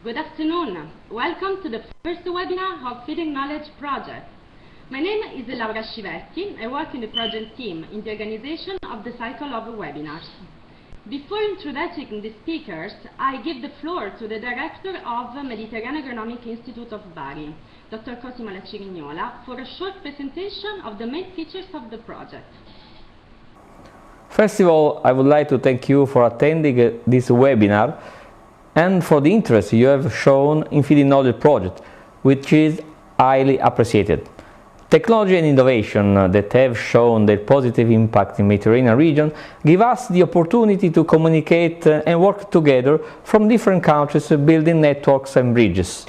Good afternoon. Welcome to the first webinar of Feeding Knowledge project. My name is Laura Scivetti. I work in the project team in the organization of the cycle of webinars. Before introducing the speakers, I give the floor to the director of the Mediterranean Agronomic Institute of Bari, Dr. Cosimo Lacirignola, for a short presentation of the main features of the project. First of all, I would like to thank you for attending this webinar and for the interest you have shown in Feeding Knowledge project, which is highly appreciated. Technology and innovation that have shown their positive impact in the Mediterranean region give us the opportunity to communicate and work together from different countries, building networks and bridges.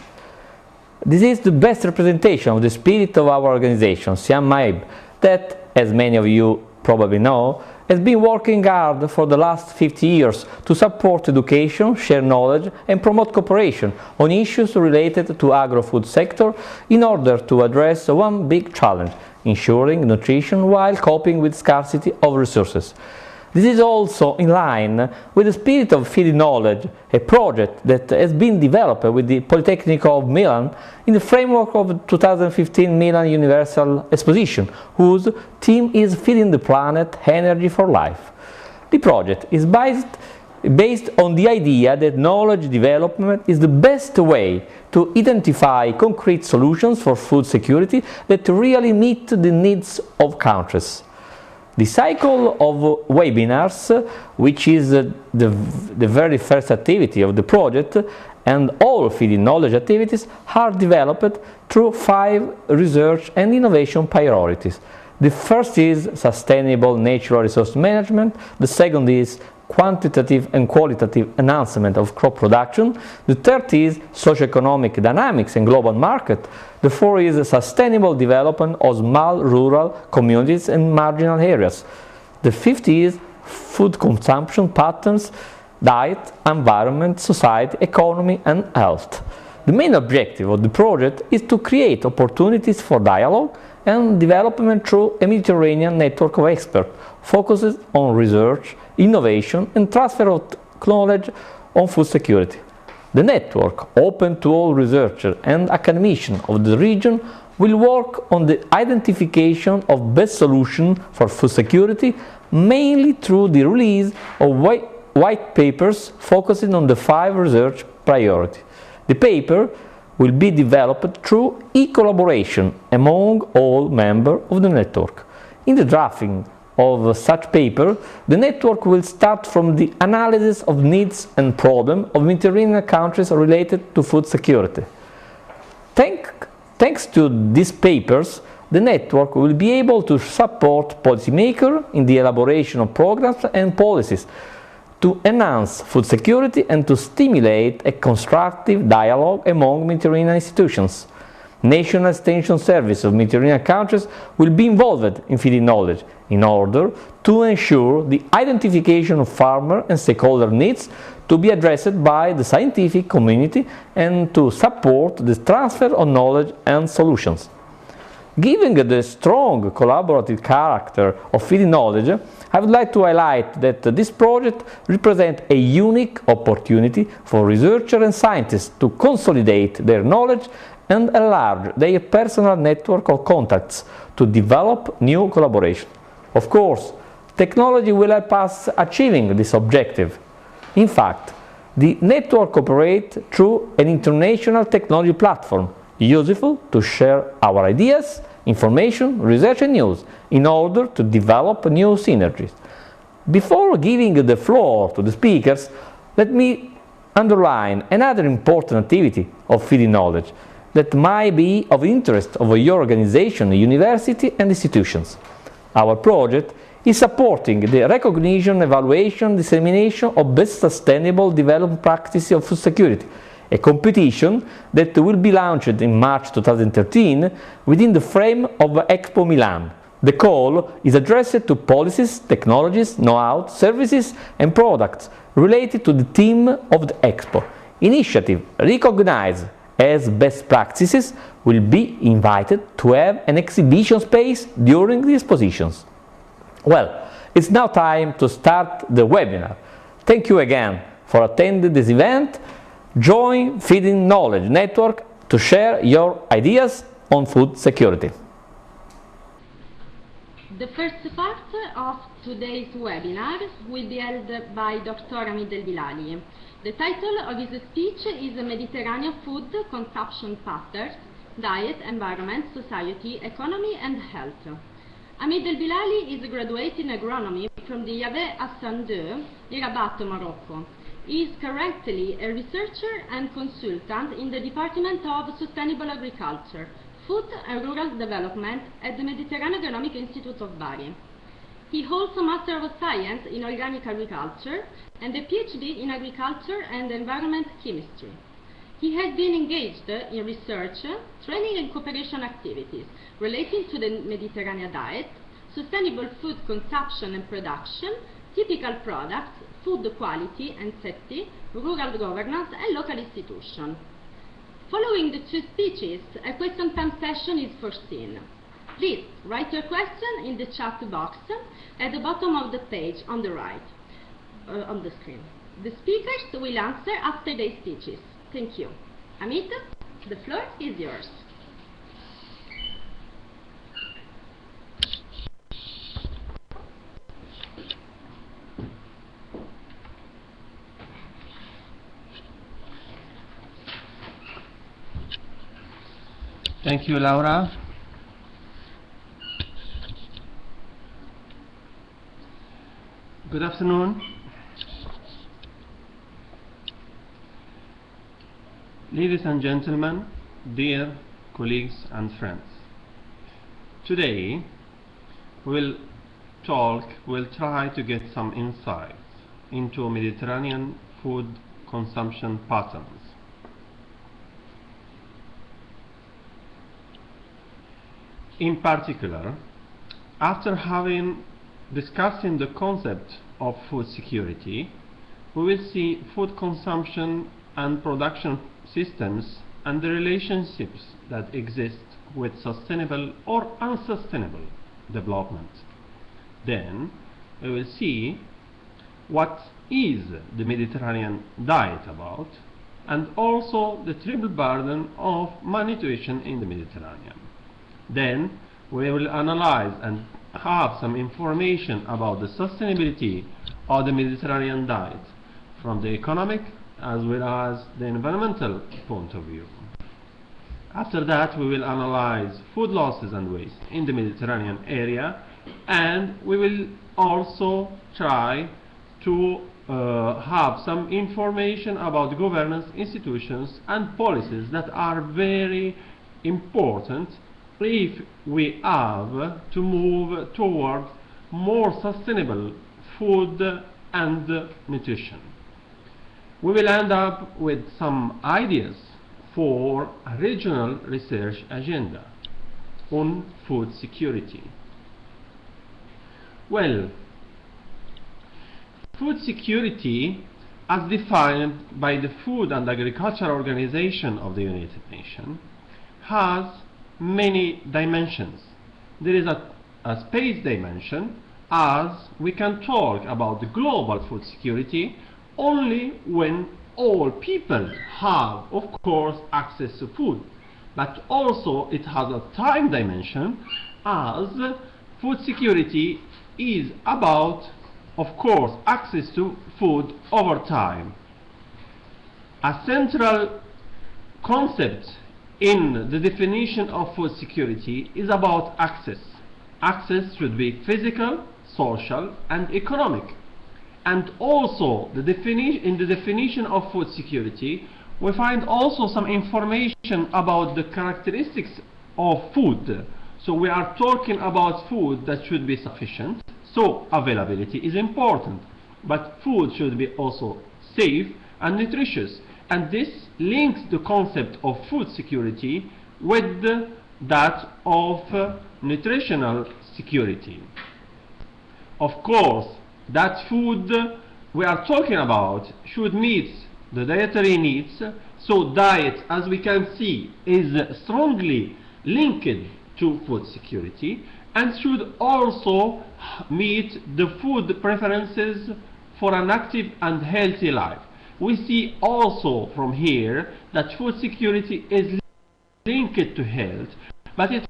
This is the best representation of the spirit of our organization, Siam Maib, that, as many of you probably know, has been working hard for the last 50 years to support education, share knowledge and promote cooperation on issues related to agro-food sector in order to address one big challenge, ensuring nutrition while coping with scarcity of resources. This is also in line with the spirit of Feeding Knowledge, a project that has been developed with the Polytechnic of Milan in the framework of 2015 Milan Universal Exposition, whose theme is Feeding the Planet, Energy for Life. The project is based on the idea that knowledge development is the best way to identify concrete solutions for food security that really meet the needs of countries. The cycle of webinars, which is the very first activity of the project, and all Feeding Knowledge activities are developed through 5 research and innovation priorities. The first is sustainable natural resource management, the second is quantitative and qualitative enhancement of crop production, the third is socioeconomic dynamics and global market, the fourth is sustainable development of small rural communities and marginal areas, the fifth is food consumption patterns, diet, environment, society, economy and health. The main objective of the project is to create opportunities for dialogue and development through a Mediterranean network of experts focused on research, innovation and transfer of knowledge on food security. The network, open to all researchers and academicians of the region, will work on the identification of best solutions for food security, mainly through the release of white papers focusing on the 5 research priorities. The paper will be developed through e-collaboration among all members of the network. In the drafting of such paper, the network will start from the analysis of needs and problems of Mediterranean countries related to food security. Thanks to these papers, the network will be able to support policymakers in the elaboration of programs and policies to enhance food security and to stimulate a constructive dialogue among Mediterranean institutions. National Extension Service of Mediterranean countries will be involved in Feeding Knowledge in order to ensure the identification of farmer and stakeholder needs to be addressed by the scientific community and to support the transfer of knowledge and solutions. Given the strong collaborative character of Feeding Knowledge, I would like to highlight that this project represents a unique opportunity for researchers and scientists to consolidate their knowledge and enlarge their personal network of contacts to develop new collaboration. Of course, technology will help us achieving this objective. In fact, the network operates through an international technology platform, useful to share our ideas, information, research and news in order to develop new synergies. Before giving the floor to the speakers, let me underline another important activity of Feeding Knowledge that might be of interest of your organization, university and institutions. Our project is supporting the recognition, evaluation, dissemination of best sustainable development practices of food security, a competition that will be launched in March 2013 within the frame of Expo Milan. The call is addressed to policies, technologies, know-how, services and products related to the theme of the Expo. Initiative recognized as best practices will be invited to have an exhibition space during the expositions. Well, it's now time to start the webinar. Thank you again for attending this event Join Feeding Knowledge Network to share your ideas on food security. The first part of today's webinar will be held by Dr. Hamid El-Bilali. The title of his speech is Mediterranean Food Consumption Patterns, Diet, Environment, Society, Economy and Health. Hamid El-Bilali is a graduate in agronomy from the Yaveh Hassan II, Rabat, Morocco. He is currently a researcher and consultant in the Department of Sustainable Agriculture, Food and Rural Development at the Mediterranean Agronomic Institute of Bari. He holds a Master of Science in Organic Agriculture and a PhD in Agriculture and Environment Chemistry. He has been engaged in research, training and cooperation activities relating to the Mediterranean diet, sustainable food consumption and production, typical products, food quality and safety, rural governance and local institutions. Following the two speeches, a question time session is foreseen. Please write your question in the chat box at the bottom of the page on the right, on the screen. The speakers will answer after their speeches. Thank you. Hamid, the floor is yours. Thank you, Laura. Good afternoon. Ladies and gentlemen, dear colleagues and friends. Today we'll try to get some insights into Mediterranean food consumption patterns. In particular, after having discussing the concept of food security, we will see food consumption and production systems and the relationships that exist with sustainable or unsustainable development. Then we will see what is the Mediterranean diet about, and also the triple burden of malnutrition in the Mediterranean. Then we will analyze and have some information about the sustainability of the Mediterranean diet from the economic as well as the environmental point of view. After that, we will analyze food losses and waste in the Mediterranean area, and we will also try to have some information about governance, institutions and policies that are very important if we have to move toward more sustainable food and nutrition. We will end up with some ideas for a regional research agenda on food security. Well, food security as defined by the Food and Agriculture Organization of the United Nations has many dimensions. There is a space dimension, as we can talk about the global food security only when all people have, of course, access to food. But also it has a time dimension, as food security is about, of course, access to food over time. A central concept in the definition of food security is about access. Access should be physical, social and economic. And also in the definition of food security we find also some information about the characteristics of food. So we are talking about food that should be sufficient, so availability is important, but food should be also safe and nutritious. And this links the concept of food security with that of nutritional security. Of course, that food we are talking about should meet the dietary needs, so diet, as we can see, is strongly linked to food security, and should also meet the food preferences for an active and healthy life. we see also from here that food security is linked to health, but it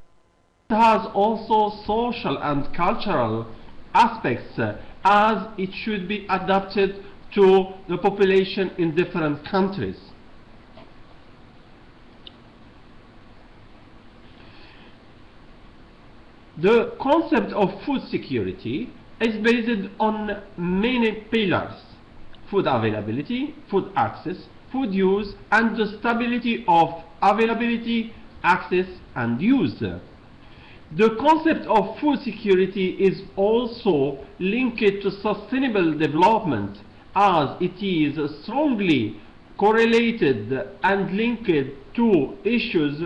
has also social and cultural aspects, as it should be adapted to the population in different countries. The concept of food security is based on many pillars: food availability, food access, food use, and the stability of availability, access, and use. The concept of food security is also linked to sustainable development, as it is strongly correlated and linked to issues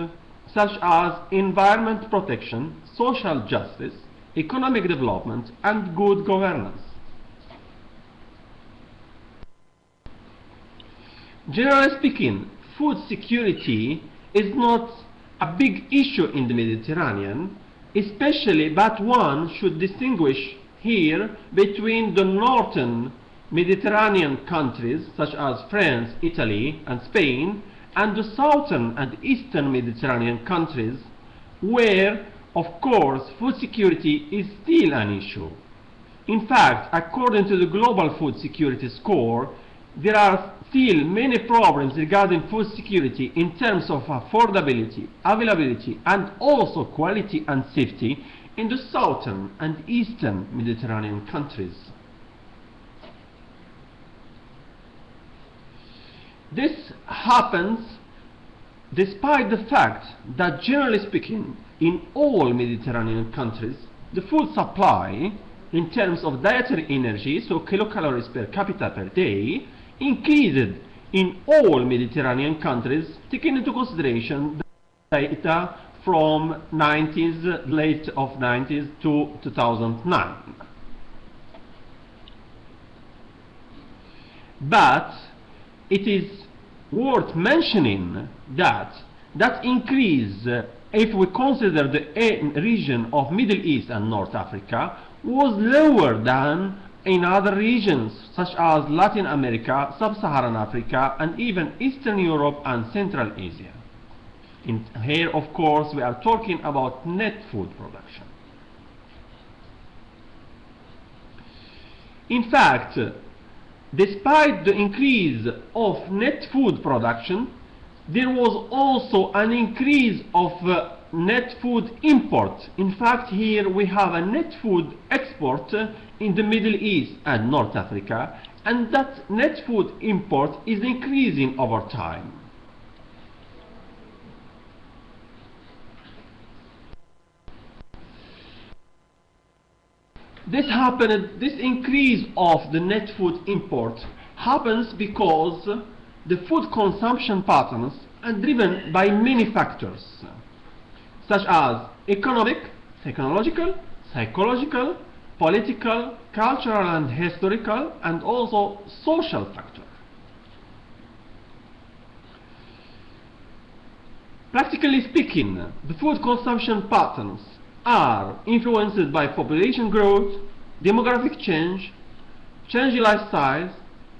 such as environment protection, social justice, economic development, and good governance. Generally speaking, food security is not a big issue in the Mediterranean, especially, but one should distinguish here between the northern Mediterranean countries such as France, Italy, and Spain, and the southern and eastern Mediterranean countries, where, of course, food security is still an issue. In fact, according to the Global Food Security Score, there are still many problems regarding food security in terms of affordability, availability, and also quality and safety in the southern and eastern Mediterranean countries. This happens despite the fact that, generally speaking, in all Mediterranean countries, the food supply in terms of dietary energy, so kilocalories per capita per day, increased in all Mediterranean countries, taking into consideration the data from late of 90s to 2009. But it is worth mentioning that that increase, if we consider the region of Middle East and North Africa, was lower than in other regions such as Latin America, Sub-Saharan Africa, and even Eastern Europe and Central Asia. Here, of course, we are talking about net food production. In fact, despite the increase of net food production, there was also an increase of net food import. In fact, here we have a net food export in the Middle East and North Africa, and that net food import is increasing over time. This increase of the net food import happens because the food consumption patterns are driven by many factors, such as economic, technological, psychological, political, cultural and historical, and also social factors. Practically speaking, the food consumption patterns are influenced by population growth, demographic change, changing lifestyles,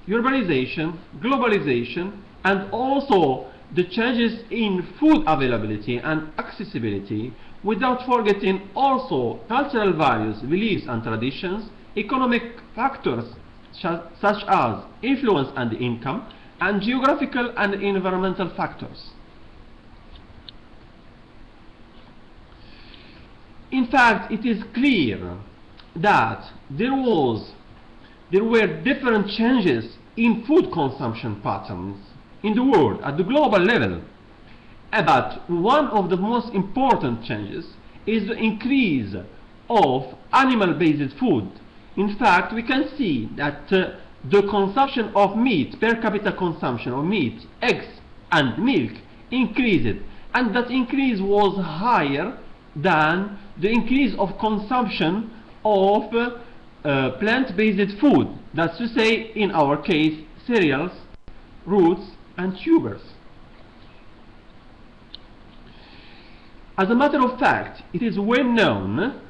urbanization, globalization, and also the changes in food availability and accessibility, without forgetting also cultural values, beliefs and traditions, economic factors such as influence and income, and geographical and environmental factors. In fact, it is clear that there were different changes in food consumption patterns in the world at the global level. But one of the most important changes is the increase of animal-based food. In fact, we can see that the consumption of meat, per capita consumption of meat, eggs and milk increased, and that increase was higher than the increase of consumption of plant-based food, that's to say, in our case, cereals, roots and tubers. As a matter of fact, it is well known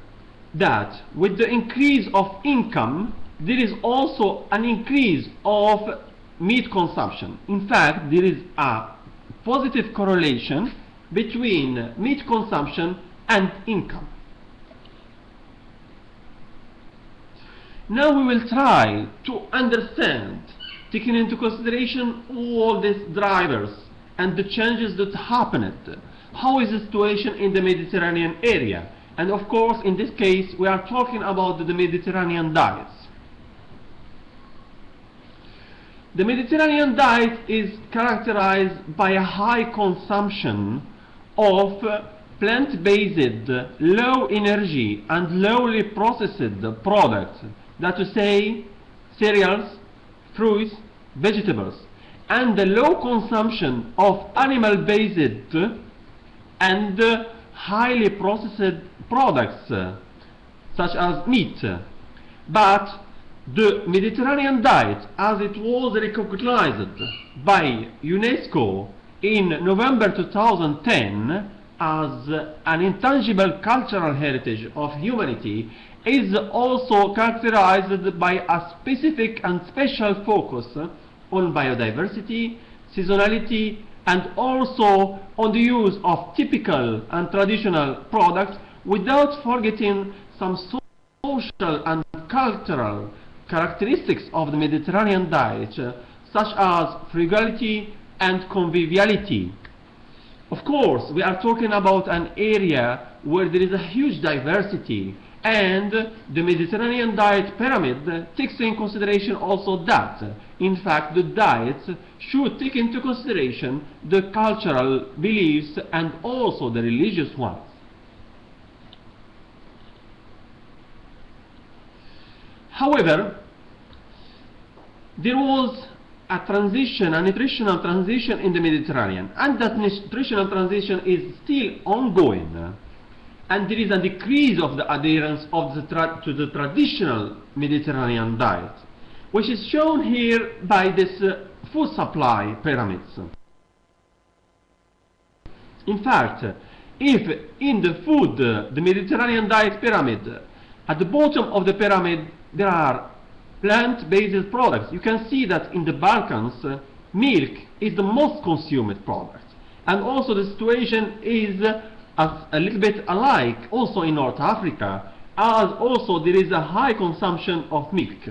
that with the increase of income, there is also an increase of meat consumption. In fact, there is a positive correlation between meat consumption and income. Now we will try to understand, taking into consideration all these drivers and the changes that happened. How is the situation in the Mediterranean area? And of course, in this case, we are talking about the Mediterranean diets. The Mediterranean diet is characterized by a high consumption of plant-based, low energy and lowly processed products, that to say cereals, fruits, vegetables, and the low consumption of animal-based and highly processed products such as meat. But the Mediterranean diet, as it was recognized by UNESCO in November 2010 as an intangible cultural heritage of humanity, is also characterized by a specific and special focus on biodiversity, seasonality, and also on the use of typical and traditional products, without forgetting some social and cultural characteristics of the Mediterranean diet, such as frugality and conviviality. Of course, we are talking about an area where there is a huge diversity, and the Mediterranean diet pyramid takes in consideration also that, in fact, the diets should take into consideration the cultural beliefs and also the religious ones. However, there was a transition, a nutritional transition in the Mediterranean, and that nutritional transition is still ongoing. And there is a decrease of the adherence of to the traditional Mediterranean diet, which is shown here by this food supply pyramids. In fact, if in the food, the Mediterranean diet pyramid, at the bottom of the pyramid there are plant-based products, you can see that in the Balkans, milk is the most consumed product. And also the situation is a little bit alike also in North Africa, as also there is a high consumption of milk.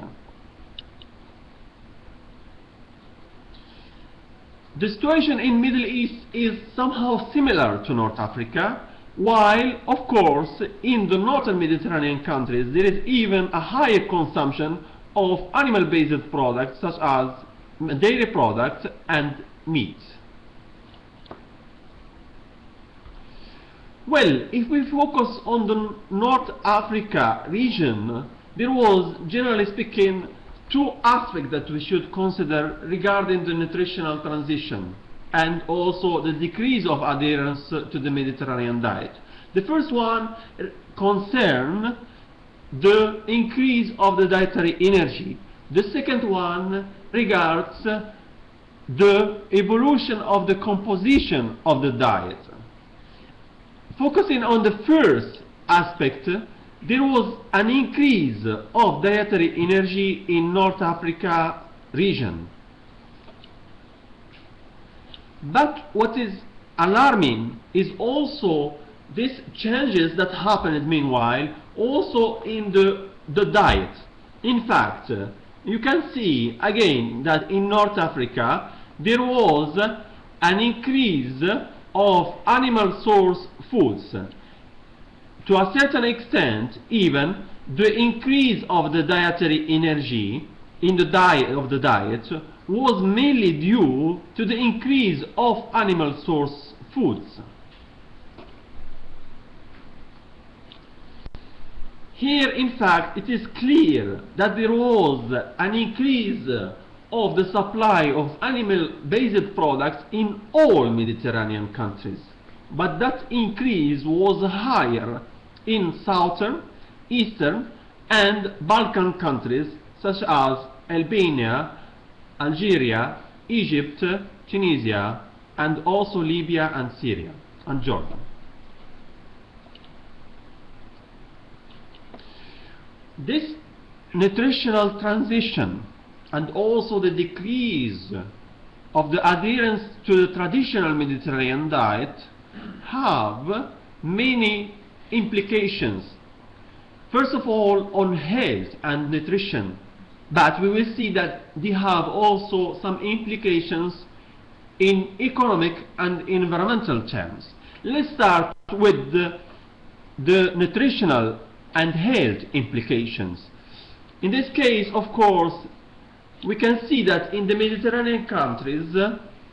The situation in Middle East is somehow similar to North Africa, while of course in the northern Mediterranean countries there is even a higher consumption of animal-based products such as dairy products and meat. Well, if we focus on the North Africa region, there was, generally speaking, two aspects that we should consider regarding the nutritional transition and also the decrease of adherence to the Mediterranean diet. The first one concerns the increase of the dietary energy. The second one regards the evolution of the composition of the diet. Focusing on the first aspect, there was an increase of dietary energy in North Africa region. But what is alarming is also these changes that happened meanwhile also in the diet. In fact, you can see again that in North Africa there was an increase of animal source foods. To a certain extent, even the increase of the dietary energy in the diet was mainly due to the increase of animal source foods. Here, in fact, it is clear that there was an increase of the supply of animal-based products in all Mediterranean countries, but that increase was higher in southern, eastern and Balkan countries such as Albania, Algeria, Egypt, Tunisia, and also Libya and Syria and Jordan. This nutritional transition and also the decrease of the adherence to the traditional Mediterranean diet have many implications. First of all, on health and nutrition, but we will see that they have also some implications in economic and environmental terms. Let's start with the nutritional and health implications. In this case, of course, we can see that in the Mediterranean countries,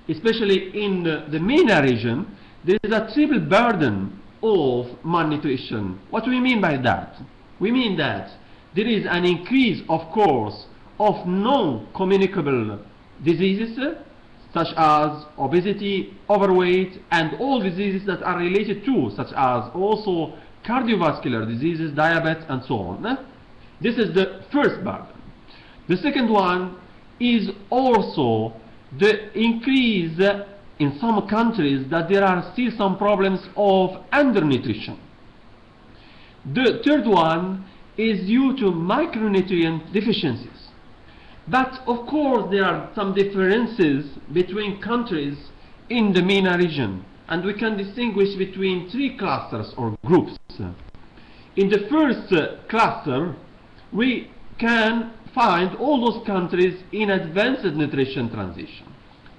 especially in the MENA region, there is a triple burden of malnutrition. What do we mean by that? We mean that there is an increase, of course, of non-communicable diseases such as obesity, overweight, and all diseases that are related to, such as also cardiovascular diseases, diabetes, and so on. This is the first burden. The second one is also the increase in some countries that there are still some problems of undernutrition. The third one is due to micronutrient deficiencies. But of course there are some differences between countries in the MENA region, and we can distinguish between three clusters or groups. In the first cluster, we can find all those countries in advanced nutrition transition.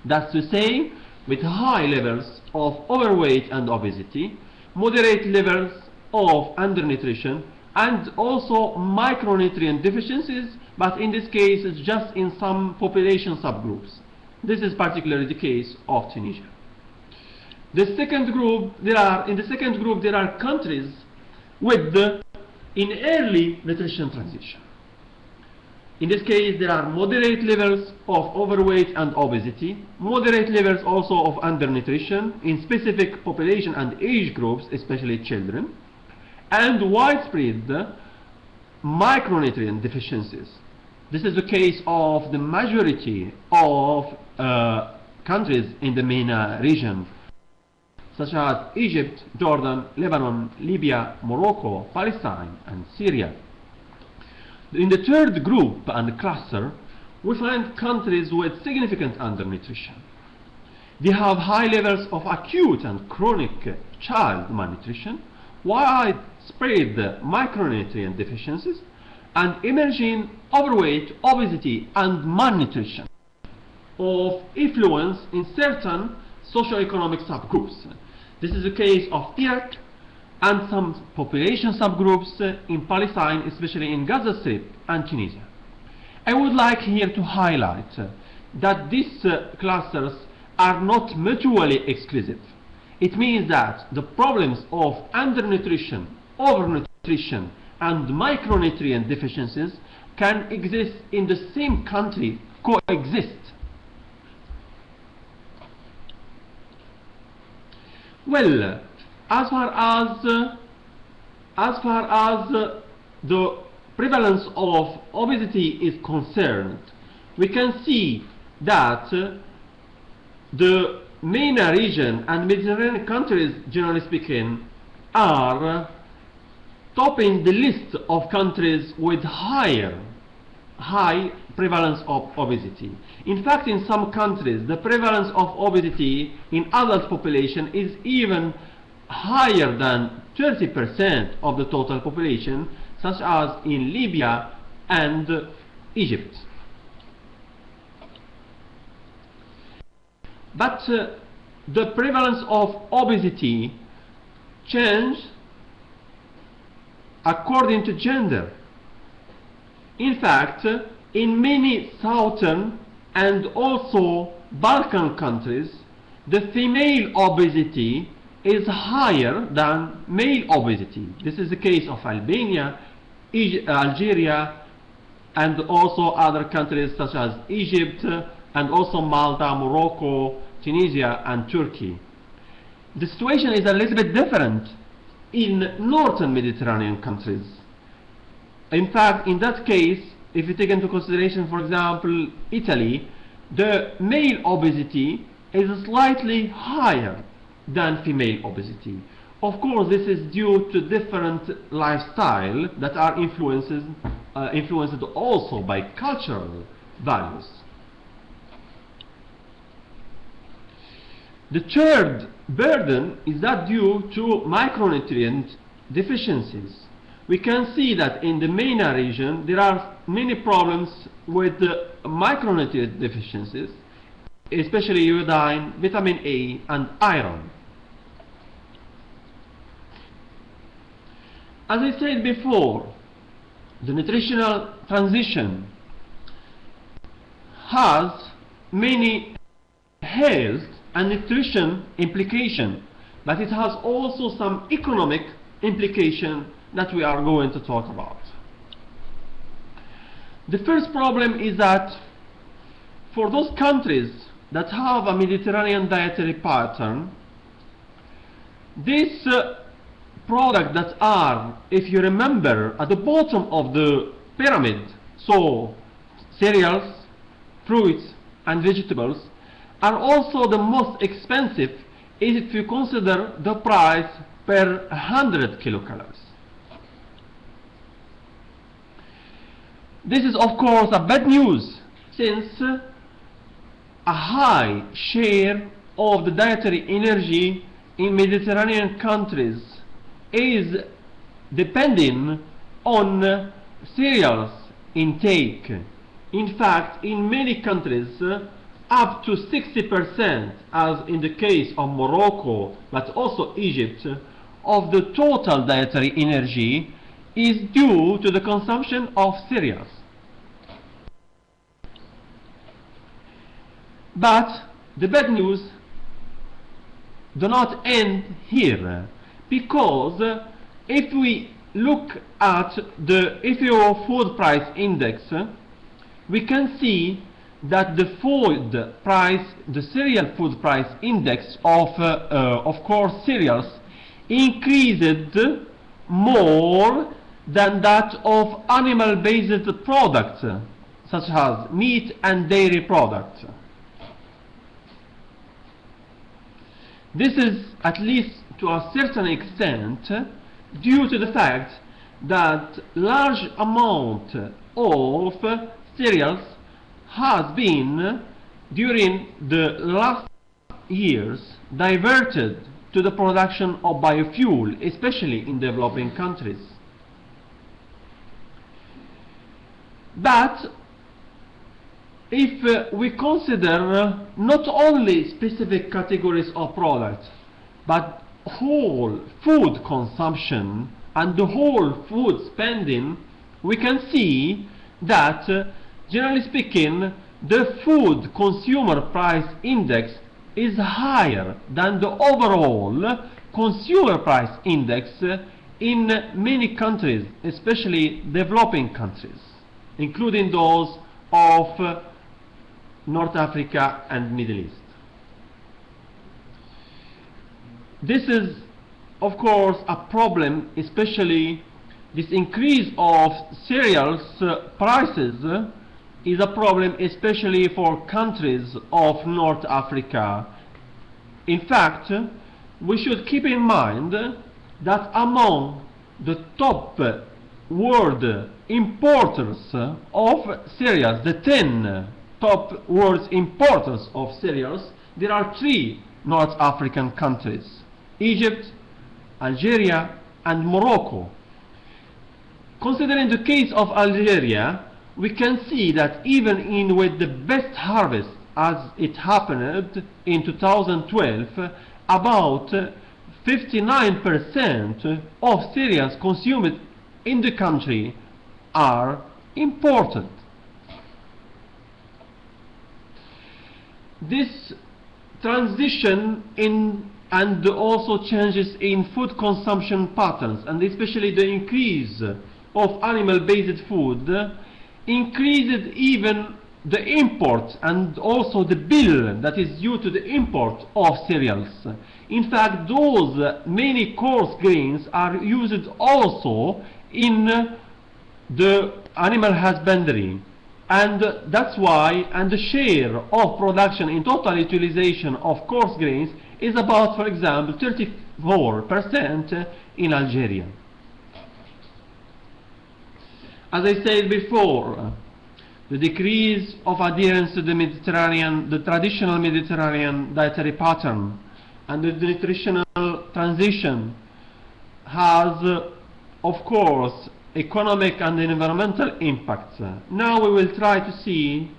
That's to say, with high levels of overweight and obesity, moderate levels of undernutrition, and also micronutrient deficiencies, but in this case it's just in some population subgroups. This is particularly the case of Tunisia. In the second group there are countries with in early nutrition transition. In this case there are moderate levels of overweight and obesity, moderate levels also of undernutrition in specific population and age groups, especially children, and widespread micronutrient deficiencies. This is the case of the majority of countries in the MENA region, such as Egypt, Jordan, Lebanon, Libya, Morocco, Palestine, and Syria. In the third group and cluster, we find countries with significant undernutrition. They have high levels of acute and chronic child malnutrition, widespread micronutrient deficiencies, and emerging overweight, obesity, and malnutrition of influence in certain socioeconomic subgroups. This is the case of Iraq and some population subgroups in Palestine, especially in Gaza Strip and Tunisia. I would like here to highlight that these clusters are not mutually exclusive. It means that the problems of undernutrition, overnutrition, and micronutrient deficiencies can exist in the same country, coexist. Well, as far as the prevalence of obesity is concerned, we can see that the MENA region and Mediterranean countries, generally speaking, are topping the list of countries with high prevalence of obesity. In fact, in some countries, the prevalence of obesity in adult population is even higher than 30% of the total population, such as in Libya and Egypt. But the prevalence of obesity changes according to gender. In fact, in many southern and also Balkan countries, the female obesity is higher than male obesity. This is the case of Albania, Algeria, and also other countries such as Egypt, and also Malta, Morocco, Tunisia, and Turkey. The situation is a little bit different in northern Mediterranean countries. In fact, in that case, if you take into consideration, for example, Italy, the male obesity is slightly higher than female obesity. Of course, this is due to different lifestyle that are influenced also by cultural values. The third burden is that due to micronutrient deficiencies. We can see that in the MENA region there are many problems with micronutrient deficiencies, especially iodine, vitamin A and iron. As I said before, the nutritional transition has many health and nutrition implications, but it has also some economic implication that we are going to talk about. The first problem is that for those countries that have a Mediterranean dietary pattern, these products that are, if you remember, at the bottom of the pyramid, so cereals, fruits and vegetables, are also the most expensive if you consider the price per 100 kilocalories. This is of course a bad news, since a high share of the dietary energy in Mediterranean countries is depending on cereals intake. In fact, in many countries, up to 60%, as in the case of Morocco, but also Egypt, of the total dietary energy is due to the consumption of cereals. But the bad news do not end here, because if we look at the FAO Food Price Index, we can see that the cereal food price index of course cereals increased more than that of animal-based products, such as meat and dairy products. This is, at least to a certain extent, due to the fact that large amount of cereals has been, during the last years, diverted to the production of biofuel, especially in developing countries. But if we consider not only specific categories of products, but whole food consumption and the whole food spending, we can see that, generally speaking, the food consumer price index is higher than the overall consumer price index in many countries, especially developing countries, including those of North Africa and Middle East. This is, of course, a problem, especially this increase of cereals prices is a problem especially for countries of North Africa. In fact, we should keep in mind that among the top world importers of cereals, the 10 top world importers of cereals, there are 3 North African countries: Egypt, Algeria and Morocco. Considering the case of Algeria, we can see that even with the best harvest, as it happened in 2012, about 59% of cereals consumed in the country are imported. This transition in and also changes in food consumption patterns, and especially the increase of animal-based food, increased even the import and also the bill that is due to the import of cereals. In fact, those many coarse grains are used also in the animal husbandry, and that's why, and the share of production in total utilization of coarse grains is about, for example, 34% in Algeria. As I said before, the decrease of adherence to the traditional Mediterranean dietary pattern, and the nutritional transition has, of course, economic and environmental impacts. Now we will try to see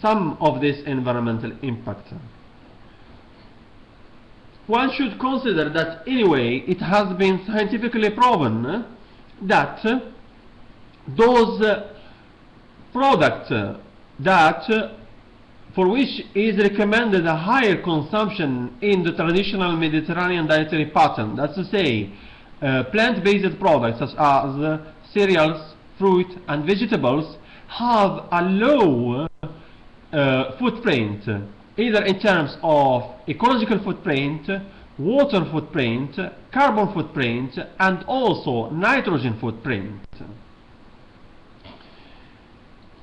some of this environmental impact. One should consider that anyway it has been scientifically proven that those products for which is recommended a higher consumption in the traditional Mediterranean dietary pattern, that's to say plant-based products such as cereals, fruit and vegetables, have a low footprint, either in terms of ecological footprint, water footprint, carbon footprint and also nitrogen footprint.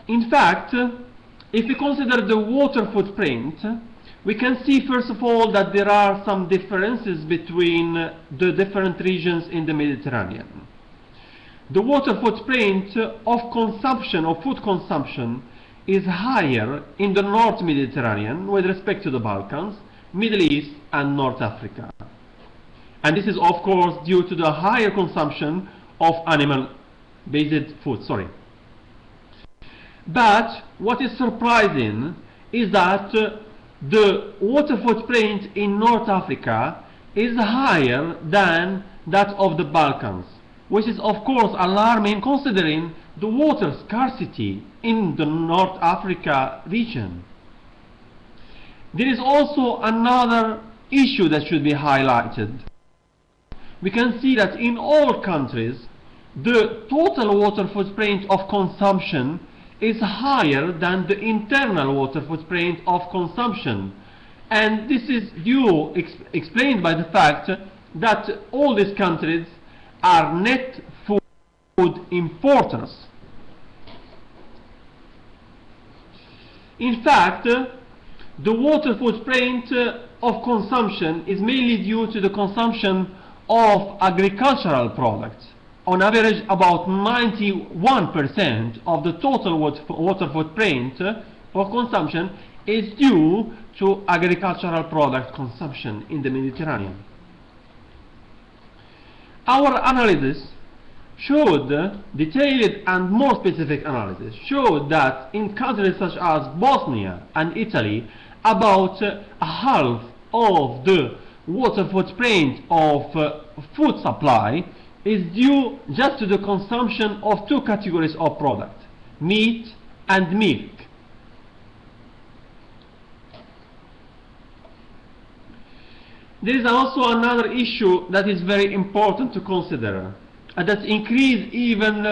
In fact, if we consider the water footprint, we can see first of all that there are some differences between the different regions in the Mediterranean. The water footprint of consumption, of food consumption, is higher in the North Mediterranean with respect to the Balkans, Middle East and North Africa. And this is of course due to the higher consumption of animal-based food. But what is surprising is that the water footprint in North Africa is higher than that of the Balkans, which is of course alarming considering the water scarcity in the North Africa region. There is also another issue that should be highlighted. We can see that in all countries the total water footprint of consumption is higher than the internal water footprint of consumption, and this is explained by the fact that all these countries are net food importers. In fact, the water footprint of consumption is mainly due to the consumption of agricultural products. On average, about 91% of the total water footprint of consumption is due to agricultural product consumption in the Mediterranean. Our analysis showed, detailed and more specific analysis, showed that in countries such as Bosnia and Italy, about half of the water footprint of food supply is due just to the consumption of two categories of product, meat and milk. There is also another issue that is very important to consider, and that increase even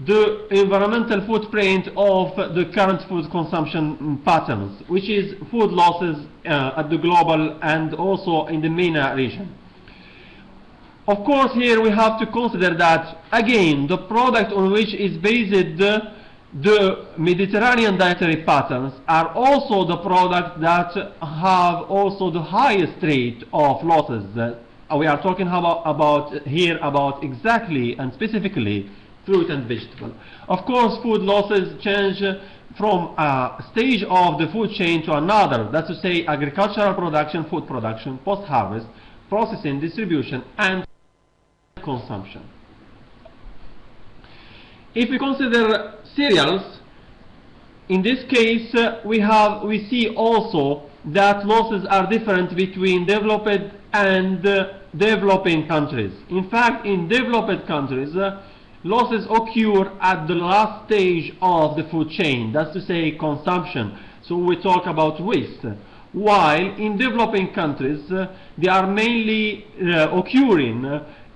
the environmental footprint of the current food consumption patterns, which is food losses at the global and also in the MENA region. Of course, here we have to consider that, again, the product on which is based the Mediterranean dietary patterns are also the products that have also the highest rate of losses. We are talking here about exactly and specifically fruit and vegetable. Of course, food losses change from a stage of the food chain to another, that's to say agricultural production, food production, post-harvest, processing, distribution and consumption. If we consider cereals, in this case we see also that losses are different between developed and developing countries. In fact, in developed countries losses occur at the last stage of the food chain, that's to say consumption, so we talk about waste, while in developing countries they are mainly occurring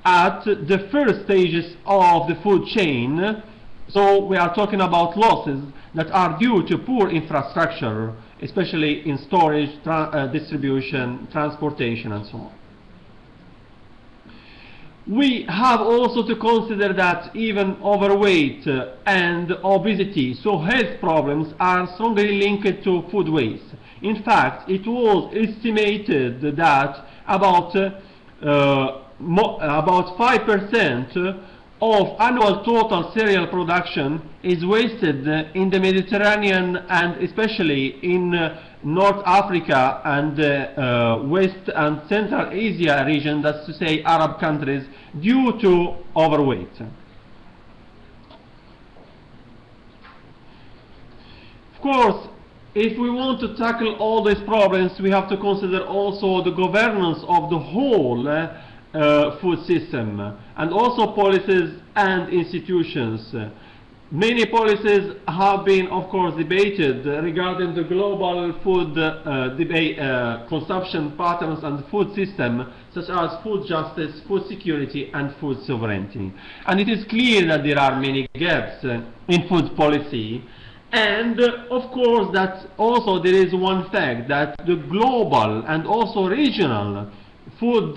at the first stages of the food chain. So we are talking about losses that are due to poor infrastructure, especially in storage, distribution, transportation and so on. We have also to consider that even overweight and obesity, so health problems, are strongly linked to food waste. In fact, it was estimated that about 5% of annual total cereal production is wasted in the Mediterranean and especially in North Africa and West and Central Asia region, that's to say Arab countries, due to overweight. Of course, if we want to tackle all these problems, we have to consider also the governance of the whole food system, and also policies and institutions. Many policies have been, of course, debated regarding the global food consumption patterns and food system, such as food justice, food security, and food sovereignty. And it is clear that there are many gaps in food policy. And of course, that also there is one fact that the global and also regional food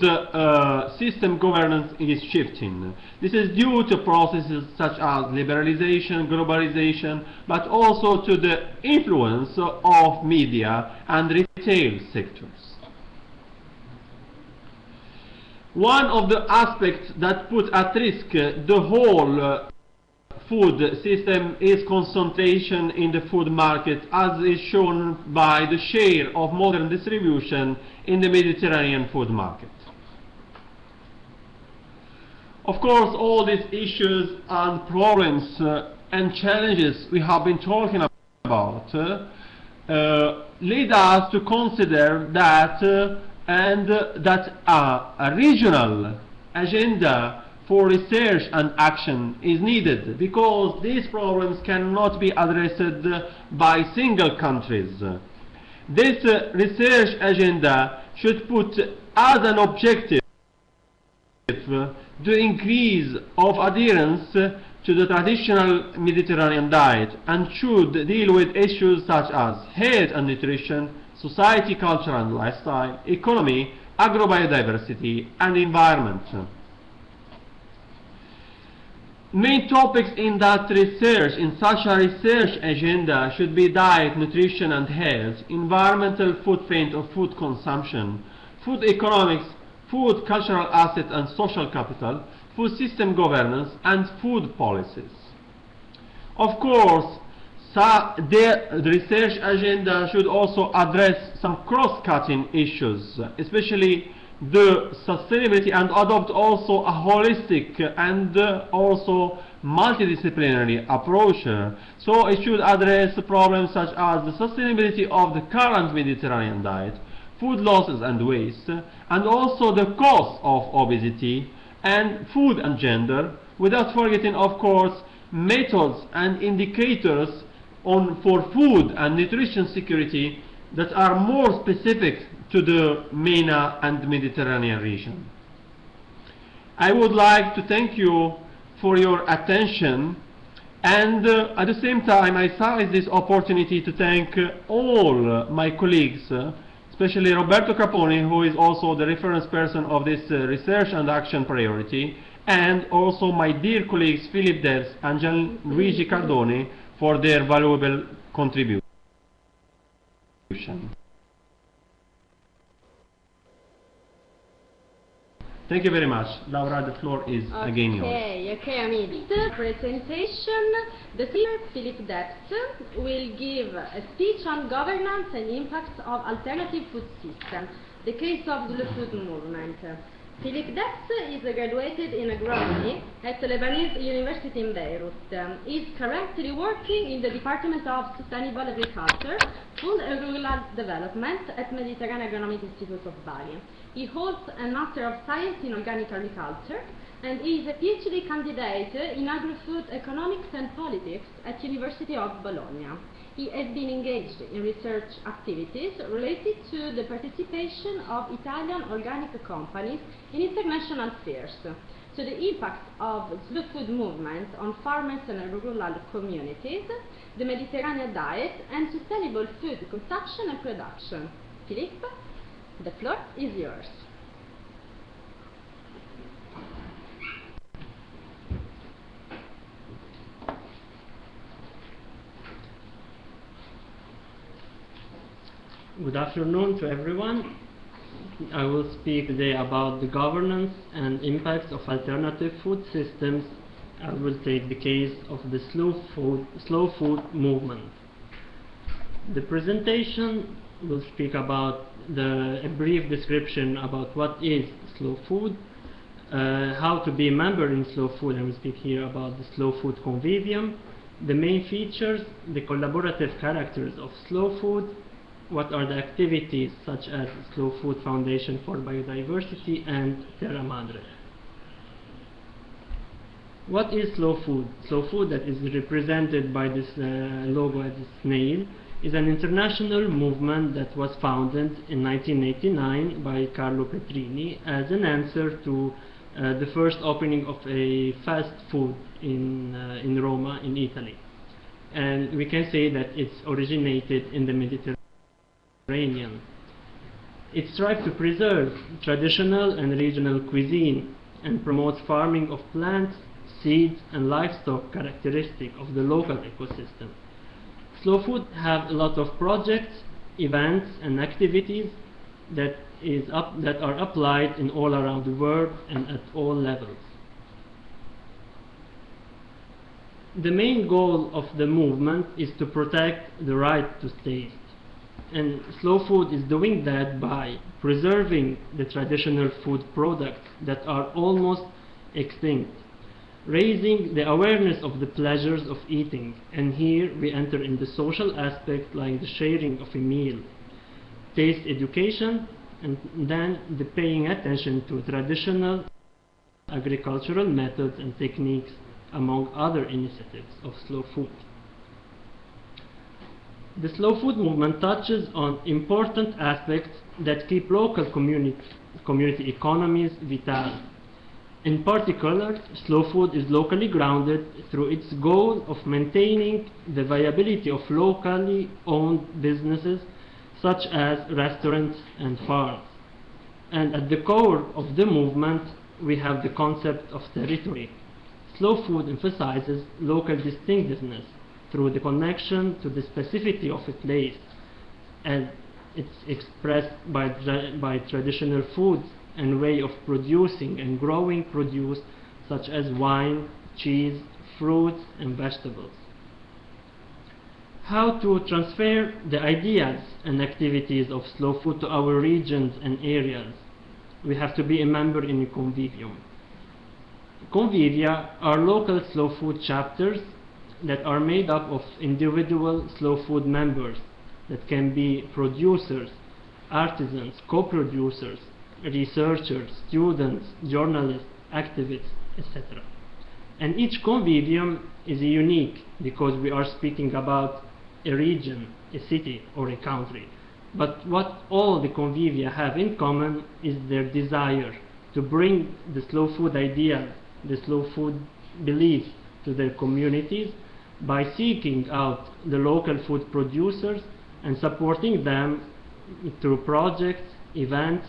system governance is shifting. This is due to processes such as liberalization, globalization, but also to the influence of media and retail sectors. One of the aspects that put at risk the whole food system is concentration in the food market, as is shown by the share of modern distribution in the Mediterranean food market. Of course, all these issues and problems and challenges we have been talking about lead us to consider that a regional agenda for research and action is needed, because these problems cannot be addressed by single countries. This research agenda should put as an objective the increase of adherence to the traditional Mediterranean diet, and should deal with issues such as health and nutrition, society, culture and lifestyle, economy, agrobiodiversity and environment. Main topics in that research, in such a research agenda, should be diet, nutrition and health, environmental footprint of food consumption, food economics, food cultural asset and social capital, food system governance and food policies. Of course, the research agenda should also address some cross-cutting issues, especially the sustainability, and adopt also a holistic and also multidisciplinary approach. So it should address problems such as the sustainability of the current Mediterranean diet, food losses and waste, and also the cause of obesity, and food and gender, without forgetting, of course, methods and indicators for food and nutrition security that are more specific to the MENA and Mediterranean region. I would like to thank you for your attention, and at the same time I seize this opportunity to thank all my colleagues, especially Roberto Caponi, who is also the reference person of this research and action priority, and also my dear colleagues Philip Ders and Gianluigi Cardoni for their valuable contribution. Thank you very much. Laura, the floor is again yours. Okay, Amid. The presentation, the speaker, Philip Debs, will give a speech on governance and impacts of alternative food systems, the case of the food movement. Philip Debs is graduated in agronomy at the Lebanese University in Beirut. He is currently working in the Department of Sustainable Agriculture, Food and Rural Development at Mediterranean Agronomic Institute of Bali. He holds a Master of Science in Organic Agriculture and is a PhD candidate in Agri-Food Economics and Politics at University of Bologna. He has been engaged in research activities related to the participation of Italian organic companies in international fairs, to the impact of the food movement on farmers and rural communities, the Mediterranean diet, and sustainable food consumption and production. Philippe, the floor is yours. Good afternoon to everyone. I will speak today about the governance and impacts of alternative food systems I will take the case of the slow food movement. The presentation will speak about a brief description about what is slow food, how to be a member in slow food, and we'll speak here about the slow food convivium, the main features, the collaborative characters of slow food, what are the activities such as Slow Food Foundation for Biodiversity and Terra Madre. What is slow food? Slow food, that is represented by this logo as a snail, is an international movement that was founded in 1989 by Carlo Petrini as an answer to the first opening of a fast food in Roma, in Italy. And we can say that it's originated in the Mediterranean. It strives to preserve traditional and regional cuisine and promotes farming of plants, seeds and livestock characteristic of the local ecosystem. Slow food have a lot of projects, events and activities that are applied in all around the world and at all levels. The main goal of the movement is to protect the right to taste. And slow food is doing that by preserving the traditional food products that are almost extinct, raising the awareness of the pleasures of eating, and here we enter in the social aspect like the sharing of a meal, taste education, and then the paying attention to traditional agricultural methods and techniques, among other initiatives of slow food. The slow food movement touches on important aspects that keep local community economies vital. In particular, slow food is locally grounded through its goal of maintaining the viability of locally owned businesses such as restaurants and farms. And at the core of the movement, we have the concept of territory. Slow food emphasizes local distinctiveness through the connection to the specificity of a place, and it's expressed by traditional foods and way of producing and growing produce such as wine, cheese, fruits and vegetables. How to transfer the ideas and activities of slow food to our regions and areas? We have to be a member in a convivium. Convivia are local slow food chapters that are made up of individual slow food members that can be producers, artisans, co-producers, researchers, students, journalists, activists, etc. And each convivium is unique because we are speaking about a region, a city, or a country. But what all the convivia have in common is their desire to bring the slow food ideas, the slow food beliefs to their communities by seeking out the local food producers and supporting them through projects, events,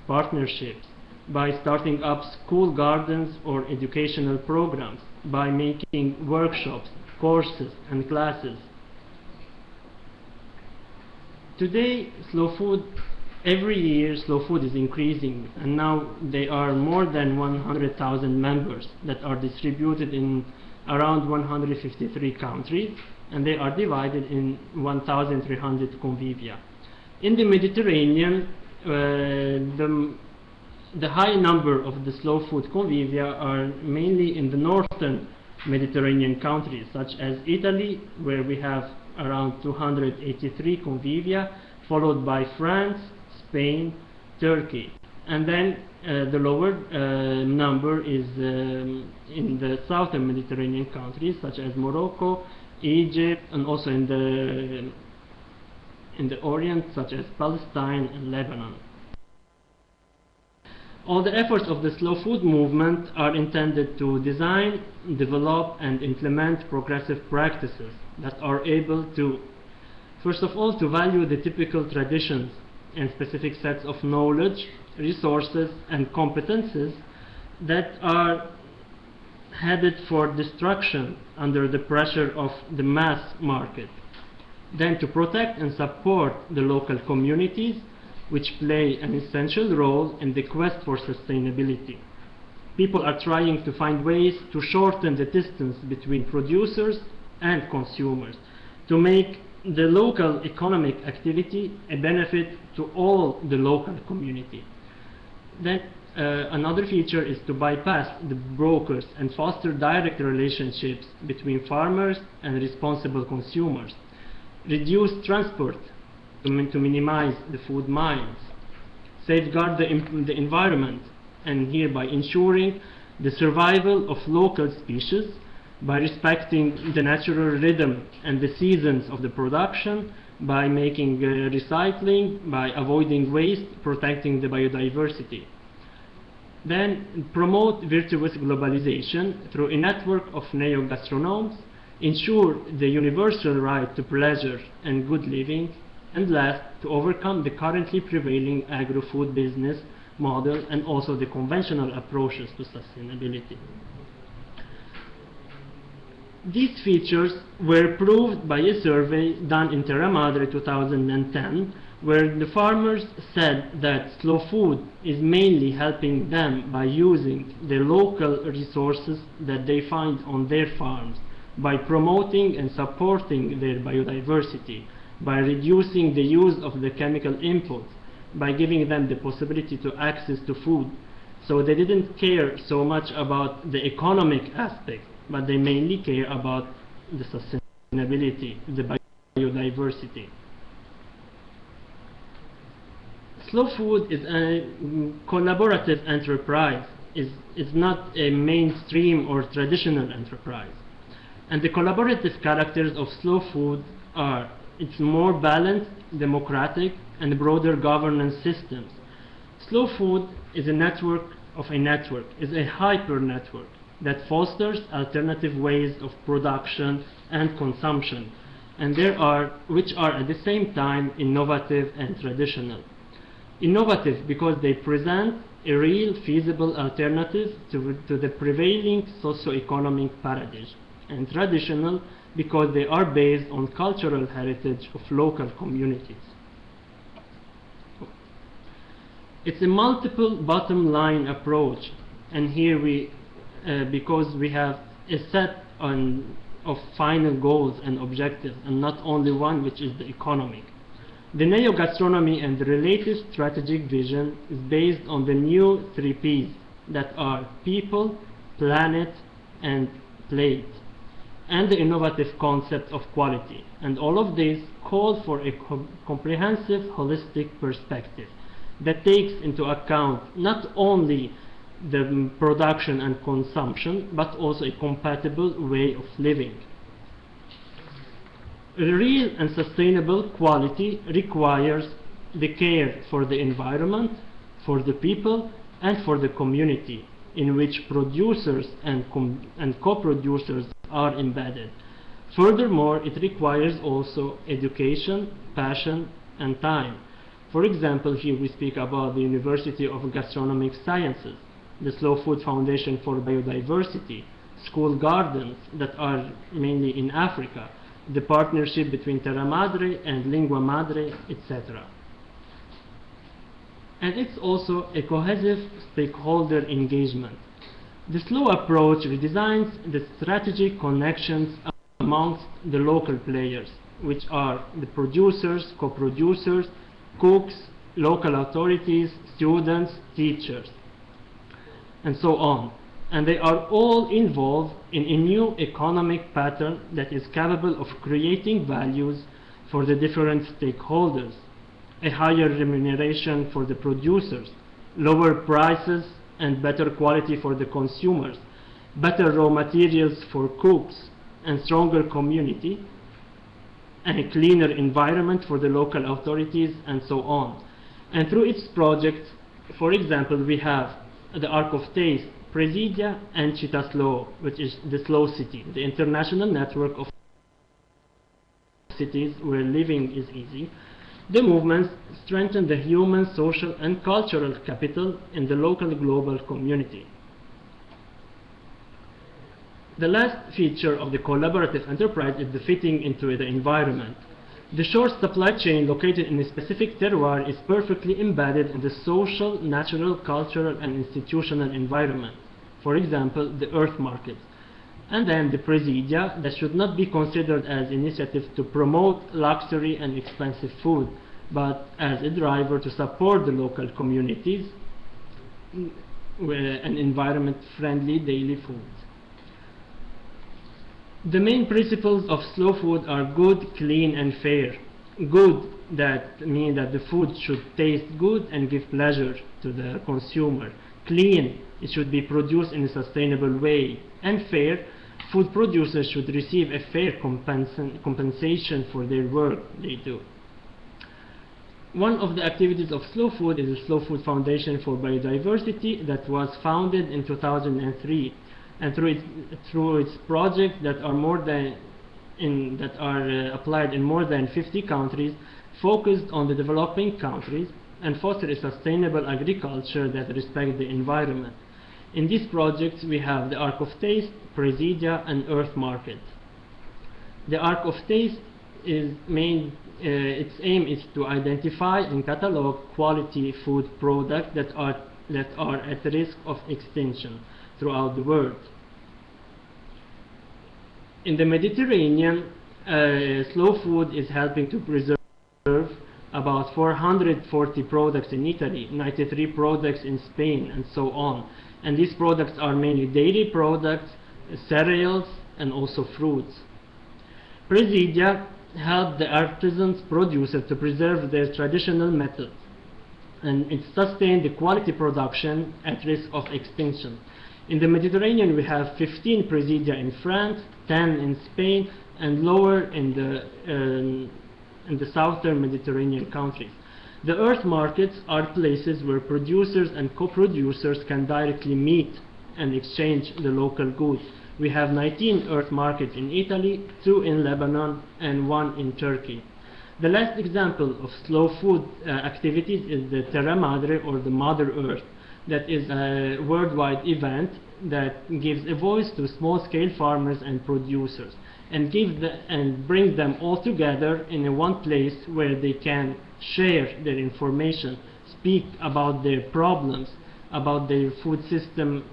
partnerships, by starting up school gardens or educational programs, by making workshops, courses and classes. Today, every year slow food is increasing, and now there are more than 100,000 members that are distributed in around 153 countries, and they are divided in 1,300 convivia. In the Mediterranean, the high number of the slow food convivia are mainly in the northern Mediterranean countries, such as Italy, where we have around 283 convivia, followed by France, Spain, Turkey. And then the lower number is in the southern Mediterranean countries such as Morocco, Egypt, and also in the Orient such as Palestine and Lebanon. All the efforts of the slow food movement are intended to design, develop and implement progressive practices that are able to, first of all, to value the typical traditions and specific sets of knowledge, resources and competences that are headed for destruction under the pressure of the mass market. Then to protect and support the local communities, which play an essential role in the quest for sustainability. people are trying to find ways to shorten the distance between producers and consumers, to make the local economic activity a benefit to all the local community. Then another feature is to bypass the brokers and foster direct relationships between farmers and responsible consumers, reduce transport to minimize the food miles, safeguard the environment, and hereby ensuring the survival of local species by respecting the natural rhythm and the seasons of the production, by making recycling, by avoiding waste, protecting the biodiversity. Then promote virtuous globalization through a network of neo-gastronomes, ensure the universal right to pleasure and good living, and last, to overcome the currently prevailing agro-food business model and also the conventional approaches to sustainability. These features were proved by a survey done in Terra Madre 2010, where the farmers said that slow food is mainly helping them by using the local resources that they find on their farms, by promoting and supporting their biodiversity, by reducing the use of the chemical inputs, by giving them the possibility to access to food. So they didn't care so much about the economic aspect, but they mainly care about the sustainability, the biodiversity. Slow food is a collaborative enterprise. It's not a mainstream or traditional enterprise. And the collaborative characters of slow food are: it's more balanced, democratic, and broader governance systems. Slow food is a network of a network, is a hyper network that fosters alternative ways of production and consumption, and which are at the same time innovative and traditional. Innovative because they present a real feasible alternative to the prevailing socio-economic paradigm, and traditional because they are based on cultural heritage of local communities. It's a multiple bottom line approach, and here because we have a set of final goals and objectives, and not only one, which is the economic. The neo-gastronomy and the related strategic vision is based on the new 3 Ps that are people, planet, and plate, and the innovative concept of quality. And all of this call for a comprehensive, holistic perspective that takes into account not only the production and consumption, but also a compatible way of living. Real and sustainable quality requires the care for the environment, for the people, and for the community in which producers and co-producers are embedded. Furthermore, it requires also education, passion, and time. For example, here we speak about the University of Gastronomic Sciences, the Slow Food Foundation for Biodiversity, school gardens that are mainly in Africa, the partnership between Terra Madre and Lingua Madre, etc. And it's also a cohesive stakeholder engagement. The slow approach redesigns the strategic connections amongst the local players, which are the producers, co-producers, cooks, local authorities, students, teachers, and so on. And they are all involved in a new economic pattern that is capable of creating values for the different stakeholders: a higher remuneration for the producers, lower prices and better quality for the consumers, better raw materials for cooks, and stronger community, and a cleaner environment for the local authorities, and so on. And through its projects, for example, we have the Arc of Taste, Presidia, and Città Slow, which is the Slow City, the international network of cities where living is easy. The movements strengthen the human, social, and cultural capital in the local global community. The last feature of the collaborative enterprise is the fitting into the environment. The short supply chain located in a specific terroir is perfectly embedded in the social, natural, cultural, and institutional environment. for example, the earth market. And then the Presidia, that should not be considered as initiative to promote luxury and expensive food, but as a driver to support the local communities and environment-friendly daily foods. The main principles of slow food are good, clean, and fair. Good, that means that the food should taste good and give pleasure to the consumer. Clean, it should be produced in a sustainable way. And fair, food producers should receive a fair compensation for their work they do. One of the activities of Slow Food is the Slow Food Foundation for Biodiversity that was founded in 2003, and through its projects that are applied in more than 50 countries, focused on the developing countries and foster a sustainable agriculture that respects the environment. In these projects we have the Arc of Taste, Presidia, and Earth Market. The Arc of Taste is its aim is to identify and catalog quality food products that are at risk of extinction throughout the world. In the Mediterranean, Slow Food is helping to preserve about 440 products in Italy, 93 products in Spain, and so on. And these products are mainly dairy products, cereals, and also fruits. Presidia help the artisans producers to preserve their traditional methods, and it sustains the quality production at risk of extinction. In the Mediterranean we have 15 Presidia in France, 10 in Spain, and lower in the southern Mediterranean countries. The earth markets are places where producers and co-producers can directly meet and exchange the local goods. We have 19 earth markets in Italy, 2 in Lebanon, and 1 in Turkey. The last example of slow food activities is the Terra Madre, or the Mother Earth. That is a worldwide event that gives a voice to small-scale farmers and producers, and brings them all together in one place where they can share their information, speak about their problems, about their food system,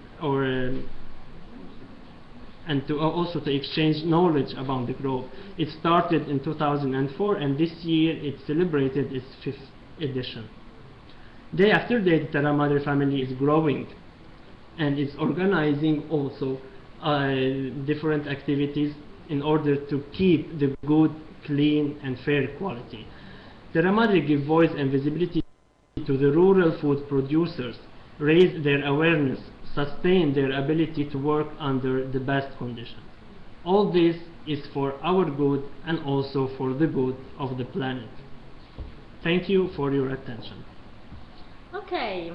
and also to exchange knowledge about the globe. It started in 2004, and this year it celebrated its 5th edition. Day after day, the Terra Madre family is growing and is organizing also different activities in order to keep the good, clean, and fair quality. Terra Madre give voice and visibility to the rural food producers, raise their awareness, sustain their ability to work under the best conditions. All this is for our good and also for the good of the planet. Thank you for your attention. Okay,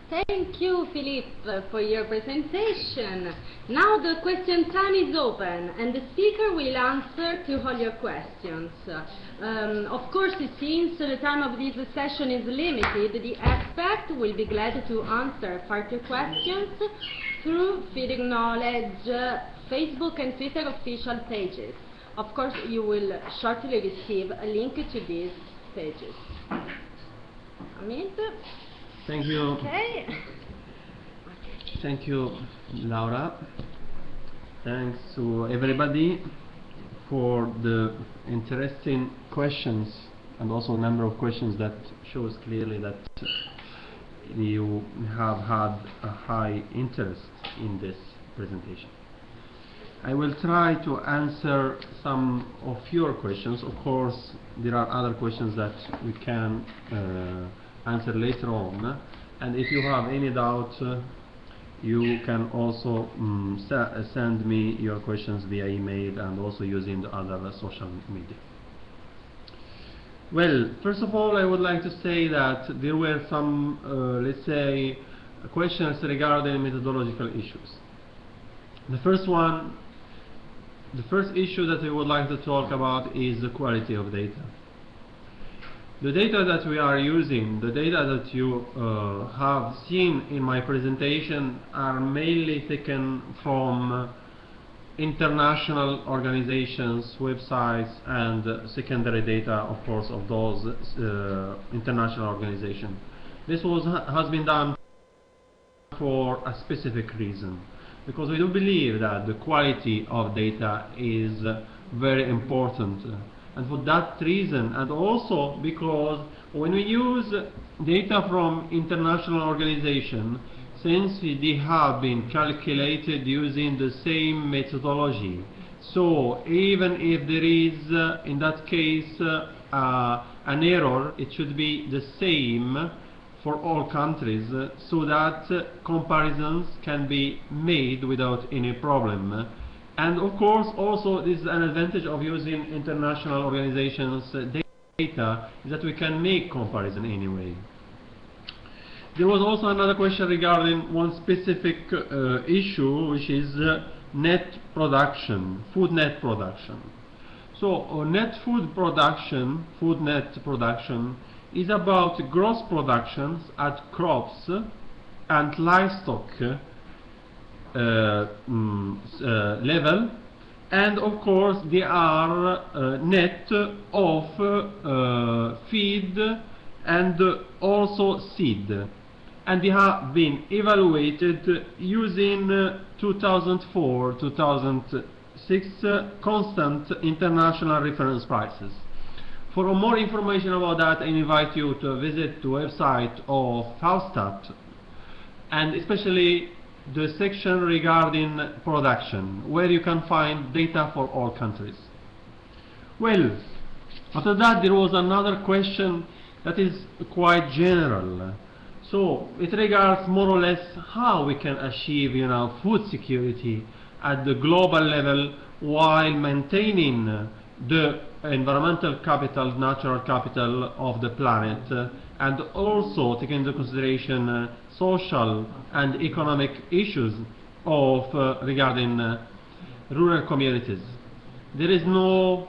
thank you, Philippe, for your presentation. Now the question time is open, and the speaker will answer to all your questions. Of course, since the time of this session is limited, the expert will be glad to answer further questions through Feeding Knowledge Facebook and Twitter official pages. Of course, you will shortly receive a link to these pages. Thank you. Okay. Thank you, Laura. Thanks to everybody for the interesting questions, and also a number of questions that shows clearly that you have had a high interest in this presentation. I will try to answer some of your questions. Of course, there are other questions that we can answer later on, and if you have any doubt, you can also send me your questions via email and also using the other social media. Well, first of all, I would like to say that there were some, let's say, questions regarding methodological issues. The first issue that we would like to talk about is the quality of data. The data that we are using, the data that you have seen in my presentation, are mainly taken from international organizations, websites, and secondary data, of course, of those international organizations. This has been done for a specific reason, because we do believe that the quality of data is very important, and for that reason, and also because when we use data from international organizations, since they have been calculated using the same methodology, so even if there is in that case an error, it should be the same for all countries, so that comparisons can be made without any problem. And of course also this is an advantage of using international organizations data, is that we can make comparison anyway. There was also another question regarding one specific issue, which is net production, food net production. So net food production, food net production, is about gross productions at crops and livestock level, and of course they are net of feed and also seed, and they have been evaluated using 2004-2006 constant international reference prices. For more information about that, I invite you to visit the website of FAO, and especially the section regarding production, where you can find data for all countries. Well, after that there was another question that is quite general. So it regards more or less how we can achieve, food security at the global level while maintaining the environmental capital, natural capital of the planet, and also taking into consideration social and economic issues of regarding rural communities. There is no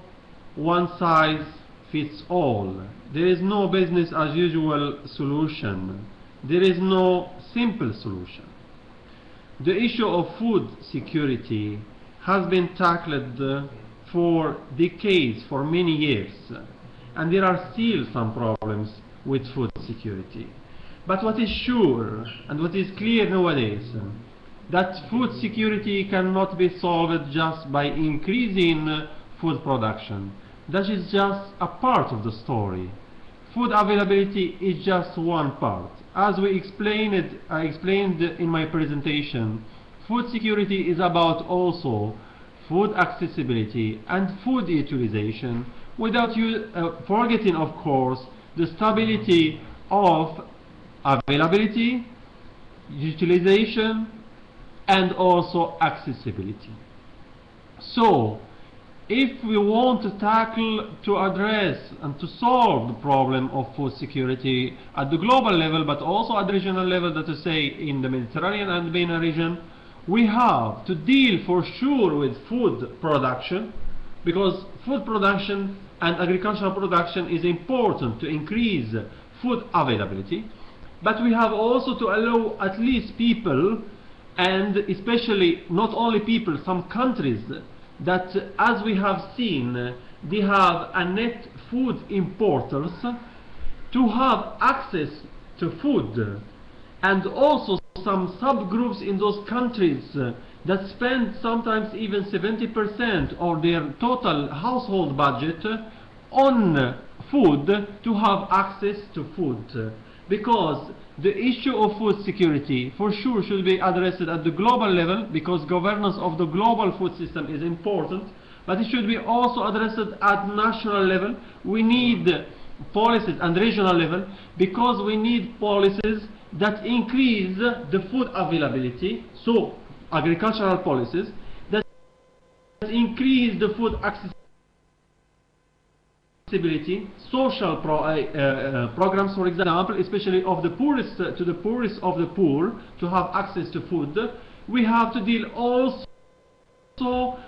one size fits all. There is no business as usual solution. There is no simple solution. The issue of food security has been tackled for decades, for many years, and there are still some problems with food security. But what is sure and what is clear nowadays, that food security cannot be solved just by increasing food production. That is just a part of the story. Food availability is just one part. As I explained in my presentation, food security is about also food accessibility and food utilization, without forgetting, of course, the stability of availability, utilization, and also accessibility. So, if we want to tackle, to address and to solve the problem of food security at the global level, but also at the regional level, that is to say in the Mediterranean and MENA region, we have to deal for sure with food production, because food production and agricultural production is important to increase food availability. But we have also to allow at least people, and especially not only people, some countries, that as we have seen, they have a net food importers, to have access to food, and also some subgroups in those countries that spend sometimes even 70% of their total household budget on food, to have access to food. Because the issue of food security for sure should be addressed at the global level, because governance of the global food system is important, but it should be also addressed at national level. We need policies and regional level, because we need policies that increase the food availability, so agricultural policies that increase the food accessibility, social programs, for example, especially of the poorest to the poorest of the poor, to have access to food. We have to deal also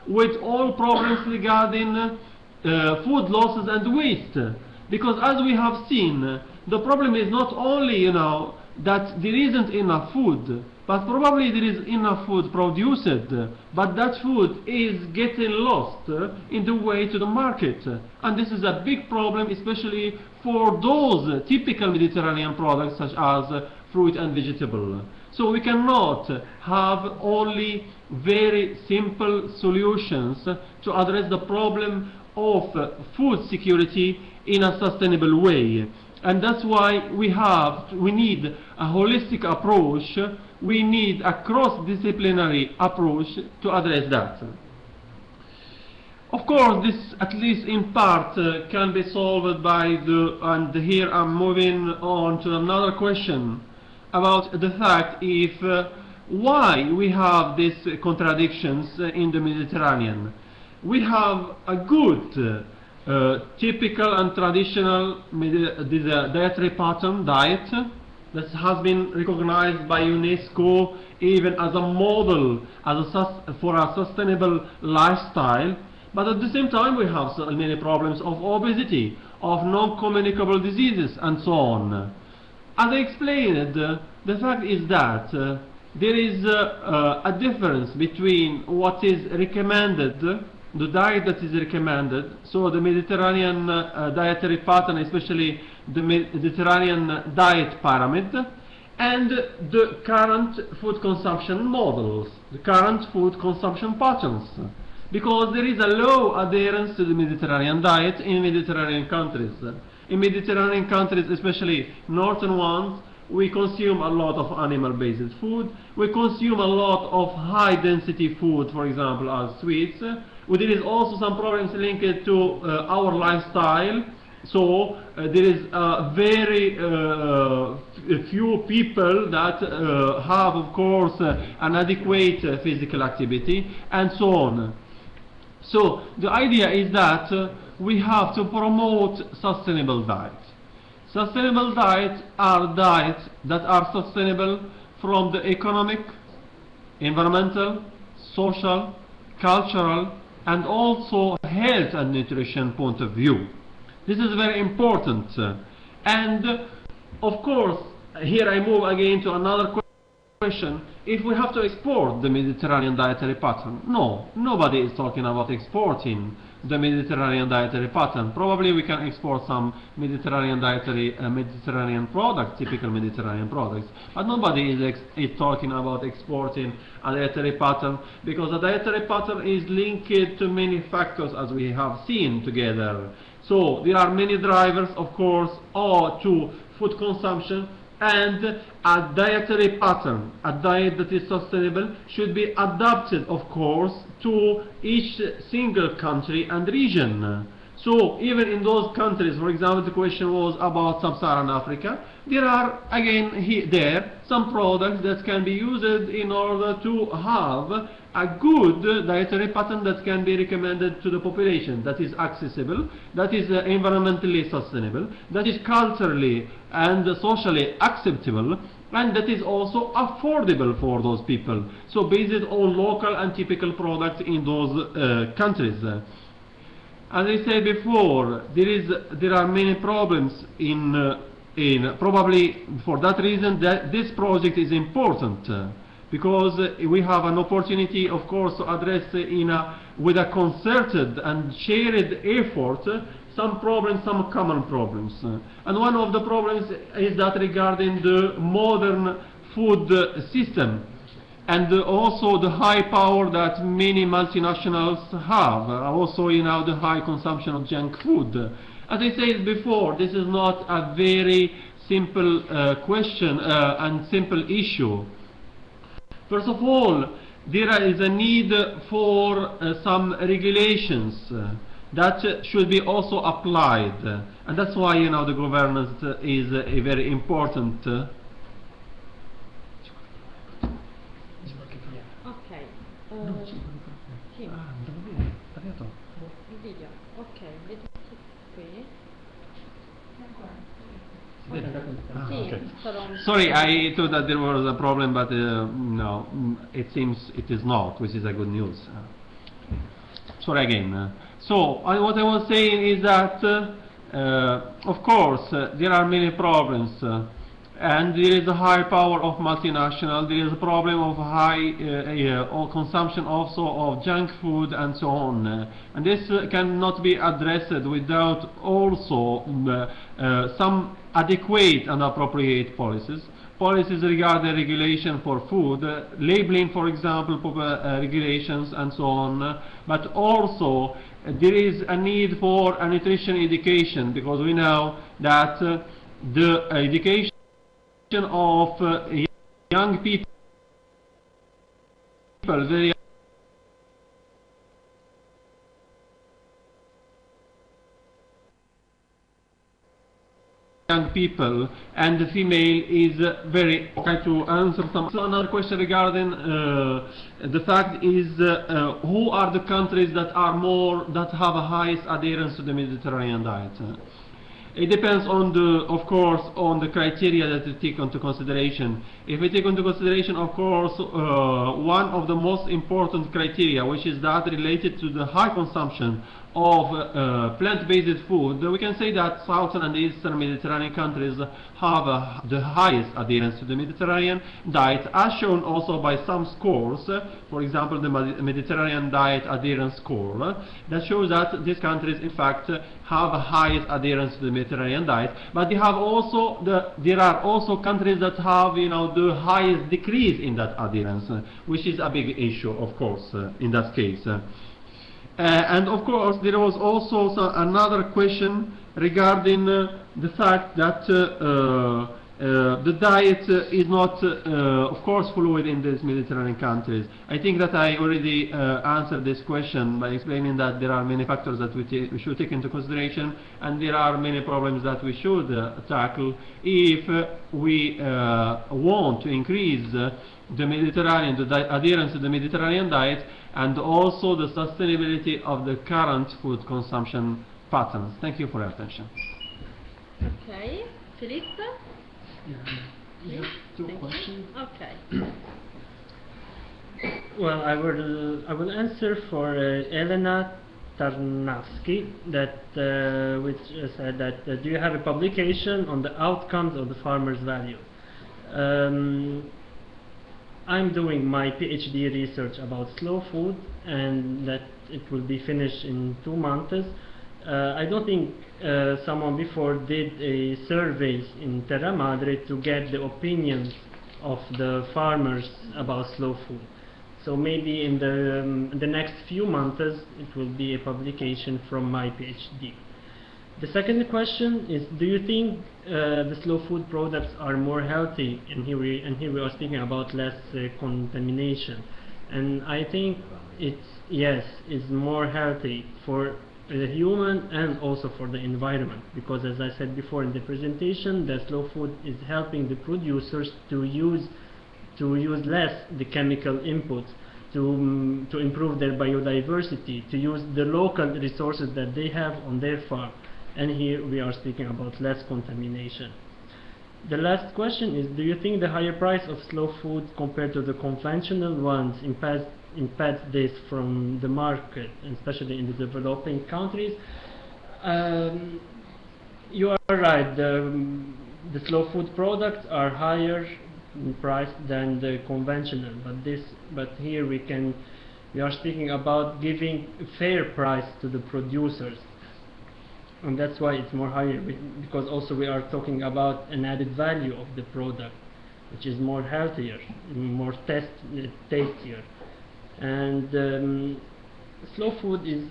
with all problems regarding food losses and waste, because as we have seen, the problem is not only that there isn't enough food, but probably there is enough food produced, but that food is getting lost in the way to the market, and this is a big problem, especially for those typical Mediterranean products such as fruit and vegetable. So we cannot have only very simple solutions to address the problem of food security in a sustainable way. And that's why we need a holistic approach, we need a cross-disciplinary approach to address that. Of course, this, at least in part, can be solved by and here I'm moving on to another question about the fact why we have these contradictions in the Mediterranean. We have a good typical and traditional dietary pattern, diet, that has been recognized by UNESCO even as a model for a sustainable lifestyle. But at the same time, we have so many problems of obesity, of non-communicable diseases, and so on. As I explained, the fact is that there is a difference between what is recommended, the diet that is recommended, so the Mediterranean dietary pattern, especially the Mediterranean diet pyramid, and the current food consumption models, the current food consumption patterns. Because there is a low adherence to the Mediterranean diet in Mediterranean countries. In Mediterranean countries, especially northern ones, we consume a lot of animal-based food. We consume a lot of high-density food, for example, as sweets. There is also some problems linked to our lifestyle. So there is very few people that have, of course, an adequate physical activity, and so on. So the idea is that we have to promote sustainable diets. Sustainable diets are diets that are sustainable from the economic, environmental, social, cultural, and also health and nutrition point of view. This is very important. And of course, here I move again to another question. If we have to export the Mediterranean dietary pattern, no, nobody is talking about exporting the Mediterranean dietary pattern. Probably we can export some Mediterranean dietary Mediterranean products, typical Mediterranean products, but nobody is talking about exporting a dietary pattern, because a dietary pattern is linked to many factors, as we have seen together. So there are many drivers, of course, to food consumption. And a dietary pattern, a diet that is sustainable, should be adapted, of course, to each single country and region. So even in those countries, for example, the question was about Sub-Saharan Africa, there are again some products that can be used in order to have a good dietary pattern that can be recommended to the population, that is accessible, that is environmentally sustainable, that is culturally and socially acceptable, and that is also affordable for those people. So based on local and typical products in those countries. As I said before, there are many problems probably for that reason that this project is important, because we have an opportunity, of course, to address with a concerted and shared effort some problems, some common problems. And one of the problems is that regarding the modern food system, and also the high power that many multinationals have, also the high consumption of junk food. As I said before, this is not a very simple question and simple issue. First of all, there is a need for some regulations that should be also applied, and that's why the governance is a very important. Ok, sì, il video, ok, vedi qui. Okay. Sorry, I thought that there was a problem, but no, it seems it is not, which is a good news. Sorry again. So what I was saying is that, of course, there are many problems, and there is a high power of multinational. There is a problem of high consumption also of junk food and so on, and this cannot be addressed without also some adequate and appropriate policies. policies regarding regulation for food, labeling, for example, regulations and so on, but also there is a need for a nutrition education, because we know that the education of young people, very young people and the female is very try to answer some. So another question regarding the fact is who are the countries that have a highest adherence to the Mediterranean diet? It depends on the, of course, on the criteria that we take into consideration. If we take into consideration, of course, one of the most important criteria, which is that related to the high consumption of plant-based food, we can say that southern and eastern Mediterranean countries have the highest adherence to the Mediterranean diet, as shown also by some scores. For example, the Mediterranean diet adherence score that shows that these countries, in fact, have a highest adherence to the Mediterranean diet. But they have also there are also countries that have, you know, the highest decrease in that adherence, which is a big issue, of course, in that case. And of course, there was also another question regarding the fact that the diet is not, of course, fluid in these Mediterranean countries. I think that I already answered this question by explaining that there are many factors that we should take into consideration, and there are many problems that we should tackle if we want to increase the Mediterranean, the adherence to the Mediterranean diet, and also the sustainability of the current food consumption patterns. Thank you for your attention. Okay, Philippe? Yeah, two questions. Okay. Well, I will answer for Elena Tarnavsky, that which said that do you have a publication on the outcomes of the farmer's value? I'm doing my PhD research about slow food, and that it will be finished in 2 months. I don't think someone before did a survey in Terra Madre to get the opinions of the farmers about slow food. So maybe in the next few months it will be a publication from my PhD. The second question is, do you think the slow food products are more healthy? And here we are speaking about less contamination. And I think it's more healthy for the human and also for the environment, because as I said before in the presentation, the slow food is helping the producers to use less the chemical inputs, to improve their biodiversity, to use the local resources that they have on their farm. And here we are speaking about less contamination. The last question is, do you think the higher price of slow food compared to the conventional ones impacts this from the market, especially in the developing countries? You are right, the slow food products are higher in price than the conventional, but here we are speaking about giving a fair price to the producers. And that's why it's more higher, because also we are talking about an added value of the product, which is more healthier, more tastier. And slow food is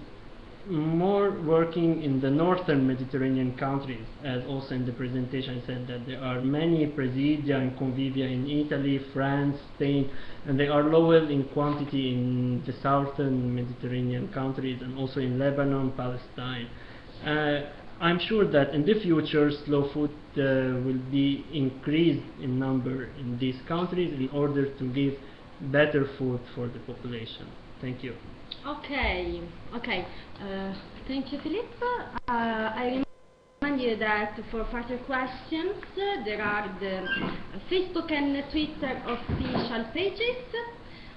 more working in the northern Mediterranean countries, as also in the presentation I said that there are many presidia and convivia in Italy, France, Spain, and they are lower in quantity in the southern Mediterranean countries and also in Lebanon, Palestine. I'm sure that in the future slow food will be increased in number in these countries in order to give better food for the population. Thank you. Okay. Thank you, Philippe. I remind you that for further questions there are the Facebook and Twitter official pages.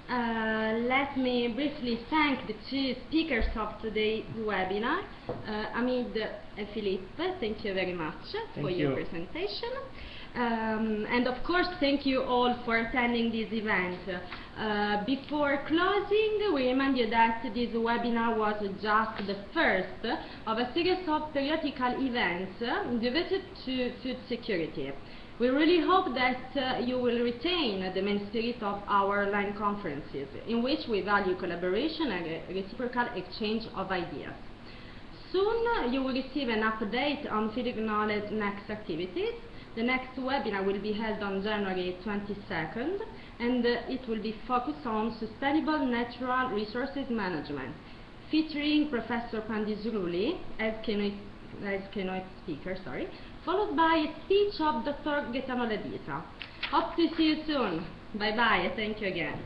Let me briefly thank the two speakers of today's webinar, Hamid and Philippe. Thank you very much for your presentation. And of course, thank you all for attending this event. Before closing, we remind you that this webinar was just the first of a series of periodical events devoted to food security. We really hope that you will retain the main spirit of our line conferences, in which we value collaboration and reciprocal exchange of ideas. Soon you will receive an update on Feeding Knowledge next activities. The next webinar will be held on January 22nd, and it will be focused on sustainable natural resources management, featuring Professor Pandizuruli as keynote speaker, followed by a speech of Dr. Gaetano Ledisa. Hope to see you soon. Bye bye, thank you again.